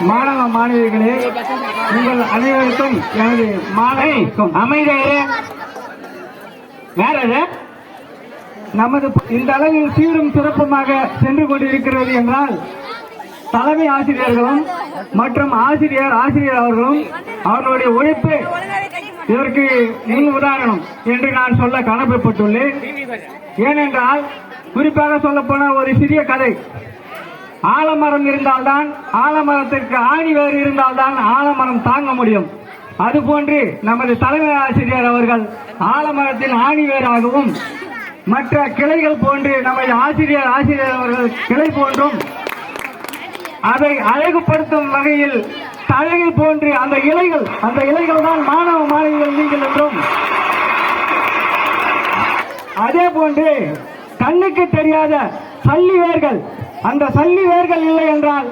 மாணவ மாணவிகளே, உங்கள் அனைவருக்கும் எனது மாலை அமைதியே. வேற நமது இந்த அளவில் சீரும் சிறப்புமாக சென்று கொண்டிருக்கிறது என்றால் தலைமை ஆசிரியர்களும் மற்றும் ஆசிரியர் அவர்களும் அவர்களுடைய உழைப்பு இதற்கு முன் உதாரணம் என்று நான் சொல்ல கடமைப்பட்டுள்ளேன். ஏனென்றால் குறிப்பாக சொல்லப்போன ஒரு சிறிய கதை, ஆலமரம் இருந்தால்தான் ஆலமரத்திற்கு ஆணி வேறு இருந்தால்தான் ஆலமரம் தாங்க முடியும். அதுபோன்று நமது தலைமை ஆசிரியர் அவர்கள் ஆலமரத்தின் ஆணி வேறாகவும் மற்ற கிளைகள் போன்று நமது ஆசிரியர் அவர்கள் கிளை போன்றும் அதை அழகுபடுத்தும் வகையில் தழைகள் போன்று அந்த இலைகள் தான் மாணவ மாணவிகள் நீங்கள் என்றும், அதே போன்று கண்ணுக்கு தெரியாத சல்லி வேர்கள், அந்த சல்லி வேர்கள் இல்லை என்றால்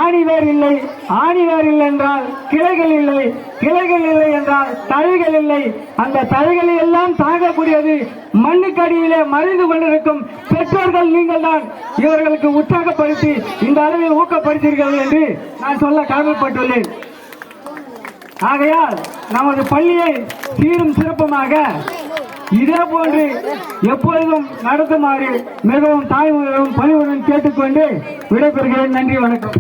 ஆணி வேர் இல்லை, ஆணி வேர் இல்லை என்றால் கிளைகள் இல்லை, கிளைகள் இல்லை என்றால் தழைகள் இல்லை. அந்த தழைகளை எல்லாம் தாங்கக்கூடியது மண்ணுக்கடியிலே மறைந்து கொண்டிருக்கும் பெற்றோர்கள் நீங்கள் தான். இவர்களுக்கு உற்சாகப்படுத்தி இந்த அளவில் ஊக்கப்படுத்தீர்கள் என்று நான் சொல்ல கடமைப்பட்டுள்ளேன். ஆகையால் நமது பள்ளியை சீரும் சிறப்புமாக இதே போன்று எப்பொழுதும் நடத்துமாறு மிகவும் தாய்மையுடன் பணிவுடன் கேட்டுக்கொண்டு விடைபெறுகிறேன். நன்றி, வணக்கம்.